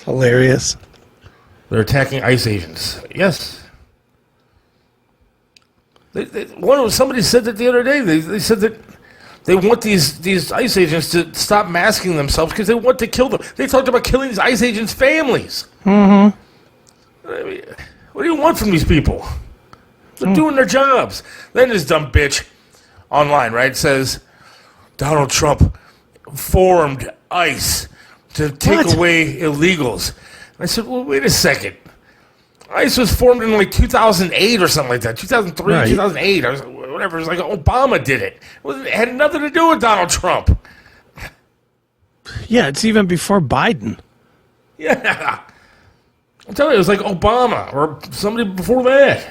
Hilarious. They're attacking ICE agents. Yes. Somebody said that the other day. They said that they want these ICE agents to stop masking themselves because they want to kill them. They talked about killing these ICE agents' families. Mm-hmm. I mean, what do you want from these people? They're doing their jobs. Then this dumb bitch online, right, says Donald Trump formed ICE to take away illegals. I said, well, wait a second. ICE was formed in like 2008 or something like that. 2003, right. 2008, or whatever. It was like Obama did it. It had nothing to do with Donald Trump. Yeah, it's even before Biden. Yeah. I'm telling you, it was like Obama or somebody before that.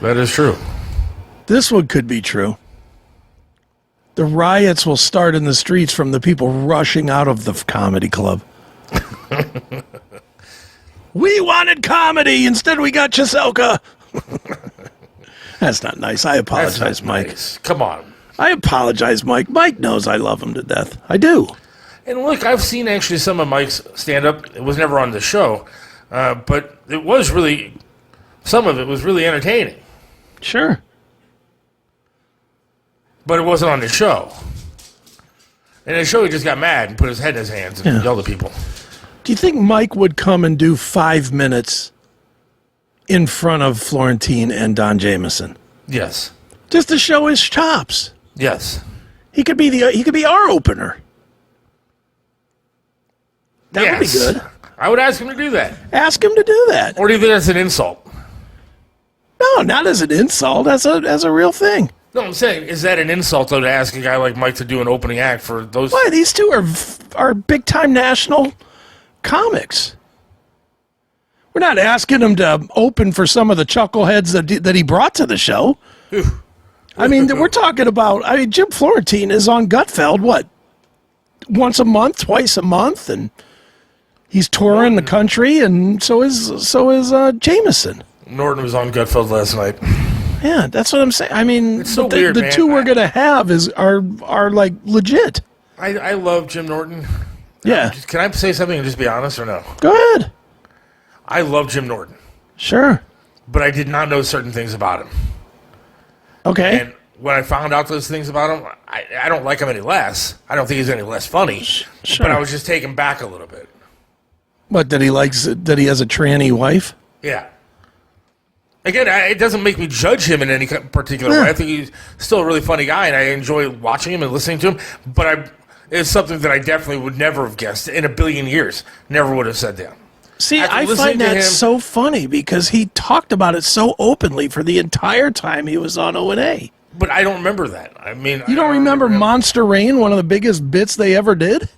That is true. This one could be true. The riots will start in the streets from the people rushing out of the comedy club. We wanted comedy. Instead, we got Cheselka. That's not nice. I apologize, Mike. Nice. Come on. I apologize, Mike. Mike knows I love him to death. I do. And look, I've seen actually some of Mike's stand-up. It was never on the show, but it was really, some of it was really entertaining. Sure. But it wasn't on the show. And the show, he just got mad and put his head in his hands and yelled at people. Do you think Mike would come and do 5 minutes in front of Florentine and Don Jamieson? Yes. Just to show his chops. Yes. He could be our opener. That would be good. I would ask him to do that. Ask him to do that. Or do you think that's an insult? No, not as an insult. As a real thing. No, I'm saying, is that an insult, though, to ask a guy like Mike to do an opening act for those? Why? These two are big-time national comics. We're not asking him to open for some of the chuckleheads that he brought to the show. I mean, we're talking about, Jim Florentine is on Gutfeld, what, once a month, twice a month, and he's touring the country, and so is Jamieson. Norton was on Gutfeld last night. Yeah, that's what I'm saying. I mean, it's so weird, the two we're going to have are like legit. I love Jim Norton. Yeah. Can I say something and just be honest or no? Go ahead. I love Jim Norton. Sure. But I did not know certain things about him. Okay. And when I found out those things about him, I don't like him any less. I don't think he's any less funny. Sure. But I was just taken back a little bit. What, that he has a tranny wife? Yeah. Again, it doesn't make me judge him in any particular way. I think he's still a really funny guy, and I enjoy watching him and listening to him. But it's something that I definitely would never have guessed in a billion years. Never would have said that. See, I find that so funny because he talked about it so openly for the entire time he was on O&A. But I don't remember that. I mean, you don't remember Monster Rain, one of the biggest bits they ever did?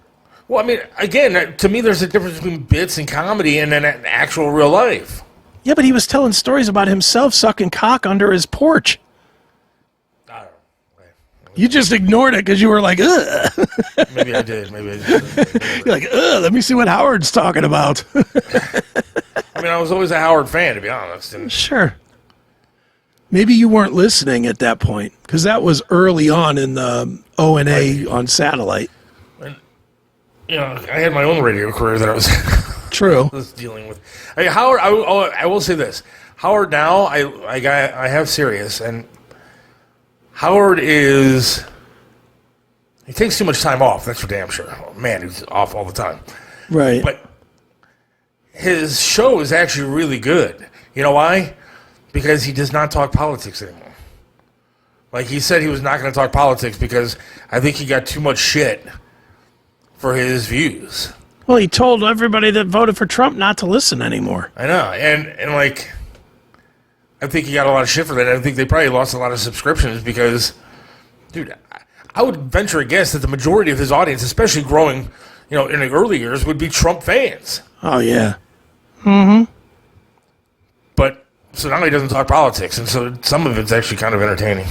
Well, I mean, again, to me, there's a difference between bits and comedy and then actual real life. Yeah, but he was telling stories about himself sucking cock under his porch. I don't know. You just ignored it because you were like, ugh. Maybe I did. You're like, ugh, let me see what Howard's talking about. I mean, I was always a Howard fan, to be honest. Sure. Maybe you weren't listening at that point because that was early on in the O&A on satellite. And, I had my own radio career that I was... True. was dealing with. I mean, Howard, I will say this. Howard now, I have Sirius, and Howard he takes too much time off, that's for damn sure. Man, he's off all the time. Right. But his show is actually really good. You know why? Because he does not talk politics anymore. Like, he said he was not going to talk politics because I think he got too much shit for his views. Well, he told everybody that voted for Trump not to listen anymore. I know, and like, I think he got a lot of shit for that. I think they probably lost a lot of subscriptions because, dude, I would venture a guess that the majority of his audience, especially growing, in the early years, would be Trump fans. Oh, yeah. Mm-hmm. But, so now he doesn't talk politics, and so some of it's actually kind of entertaining.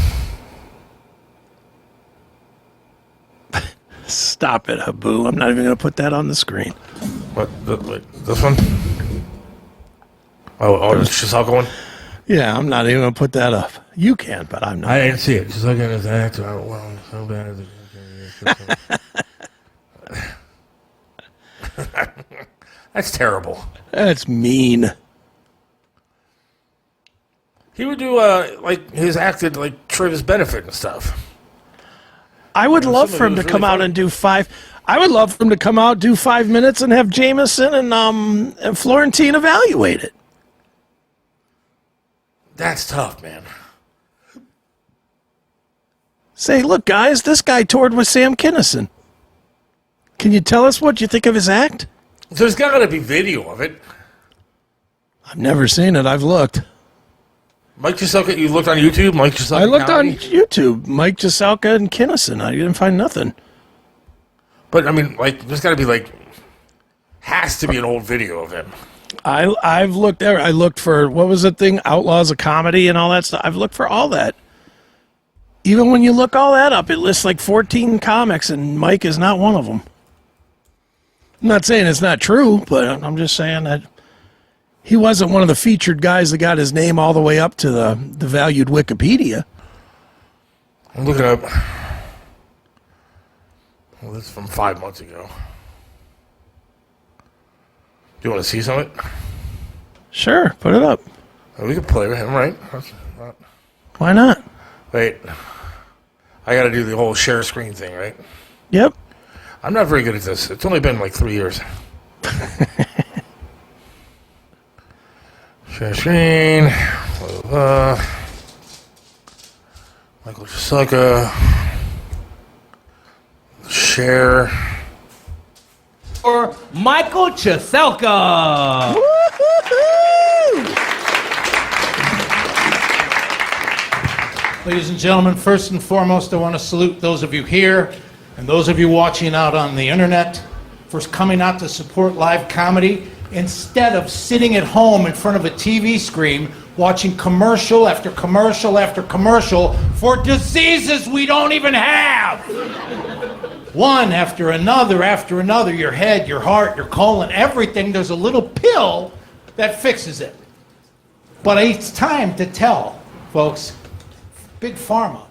Stop it, Habu. I'm not even going to put that on the screen. What? Wait, this one? Oh, it's Cheselka one? Yeah, I'm not even going to put that up. You can, but I'm not. I didn't see it. Just looking at his act. Well, so bad. That's terrible. That's mean. He would do like his acted like Travis Benefit and stuff. I would love for him to come out and do 5. I would love for him to come out, do 5 minutes, and have Jamieson and Florentine evaluate it. That's tough, man. Say, look, guys, this guy toured with Sam Kinison. Can you tell us what you think of his act? There's got to be video of it. I've never seen it. I've looked. Mike Cheselka, you looked on YouTube? Mike Cheselka I looked comedy? on YouTube. Mike Cheselka and Kinison. I didn't find nothing. But, I mean, like, there's got to be, like, has to be an old video of him. I've looked there. I looked for, what was the thing? Outlaws of Comedy and all that stuff. I've looked for all that. Even when you look all that up, it lists like 14 comics, and Mike is not one of them. I'm not saying it's not true, but I'm just saying that he wasn't one of the featured guys that got his name all the way up to the valued Wikipedia. I'm looking up. Well, this is from 5 months ago. Do you want to see some of it? Sure, put it up. We can play with him, right? Why not? Wait. I got to do the whole share screen thing, right? Yep. I'm not very good at this. It's only been like 3 years. Share screen. Michael Cheselka. Share. For Michael Cheselka. Ladies and gentlemen, first and foremost, I want to salute those of you here and those of you watching out on the internet for coming out to support live comedy instead of sitting at home in front of a TV screen watching commercial after commercial after commercial for diseases we don't even have. One after another, your head, your heart, your colon, everything, there's a little pill that fixes it. But it's time to tell, folks, Big Pharma,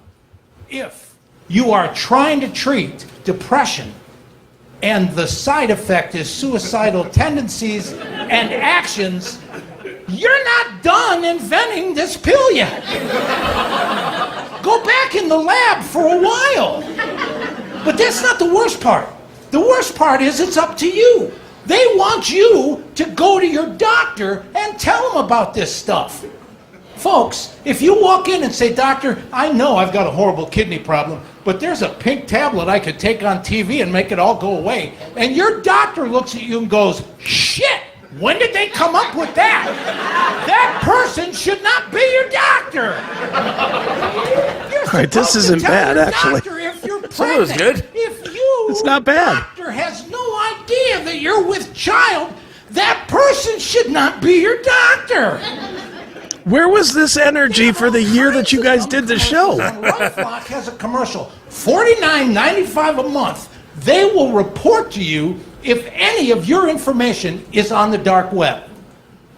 if you are trying to treat depression and the side effect is suicidal tendencies and actions, you're not done inventing this pill yet. Go back in the lab for a while. But that's not the worst part. The worst part is it's up to you. They want you to go to your doctor and tell them about this stuff. Folks, if you walk in and say, "Doctor, I know I've got a horrible kidney problem, but there's a pink tablet I could take on TV and make it all go away," and your doctor looks at you and goes, "Shit, when did they come up with that? That person should not be your doctor." You're Right, this supposed isn't to tell bad, your actually. doctor if you're Some of it was pregnant. good. If you, It's not bad. doctor, has no idea that you're with child, that person should not be your doctor. Where was this energy for the year that you guys did the show? LifeLock has a commercial, $49.95 a month. They will report to you if any of your information is on the dark web.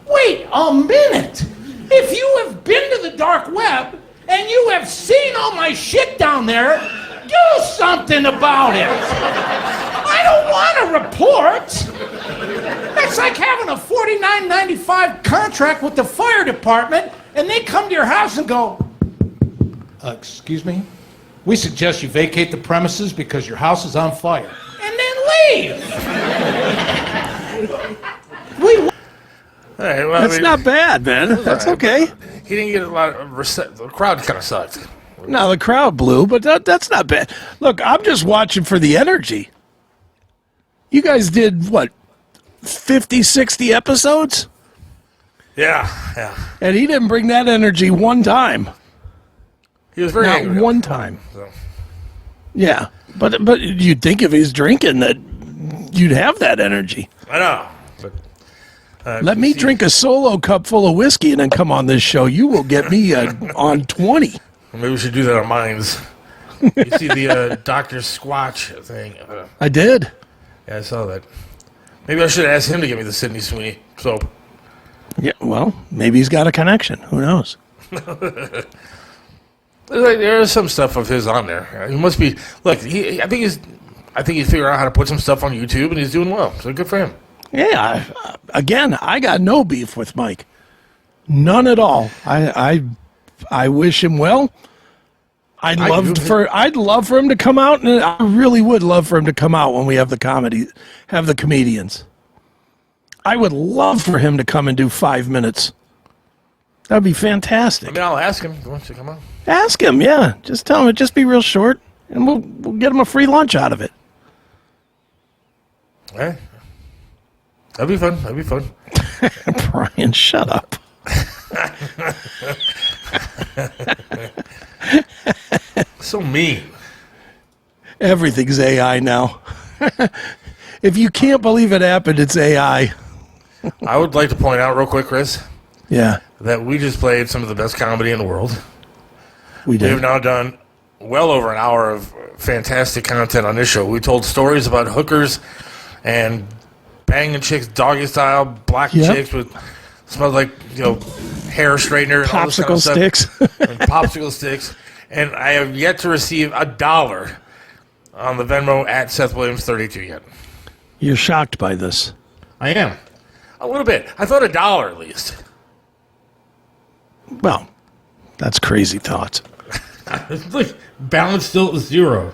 Wait a minute. If you have been to the dark web and you have seen all my shit down there, do something about it. I don't want a report. It's like having a $49.95 contract with the fire department, and they come to your house and go, "Excuse me? We suggest you vacate the premises because your house is on fire." And then leave. All right, well, That's not bad, man. That's okay. He didn't get a lot of the crowd kind of sucked. Now, the crowd blew, but that's not bad. Look, I'm just watching for the energy. You guys did, what, 50, 60 episodes? Yeah. And he didn't bring that energy one time. He was very Not angry. one time. So. Yeah. But you'd think if he's drinking that you'd have that energy. I know. But, Let me drink a solo cup full of whiskey and then come on this show. You will get me on 20. Maybe we should do that on Minds. You see the Dr. Squatch thing? I did. Yeah, I saw that. Maybe I should ask him to give me the Sydney Sweeney soap. Yeah, well, maybe he's got a connection. Who knows? There is some stuff of his on there. He must be. Look, I think he's figuring out how to put some stuff on YouTube, and he's doing well. So good for him. Yeah. I got no beef with Mike. None at all. I wish him well. I'd love for him to come out, and I really would love for him to come out when we have the comedians. I would love for him to come and do 5 minutes. That'd be fantastic. I mean, I'll ask him. He wants to come out. Ask him, yeah. Just tell him it just be real short, and we'll get him a free lunch out of it. Hey, that'd be fun. Brian, shut up. So mean. Everything's AI now. If you can't believe it happened, it's AI. I would like to point out real quick, Chris, Yeah, that we just played some of the best comedy in the world. we We did. have now done well over an hour of fantastic content on this show. We told stories about hookers and banging chicks doggy style, black Yep. chicks with smells like hair straightener and all this kind Popsicle of stuff. sticks. And popsicle sticks. And I have yet to receive $1 on the Venmo at Seth Williams 32 yet. You're shocked by this. I am. A little bit. I thought $1 at least. Well, that's crazy thoughts. Look, balance still at 0.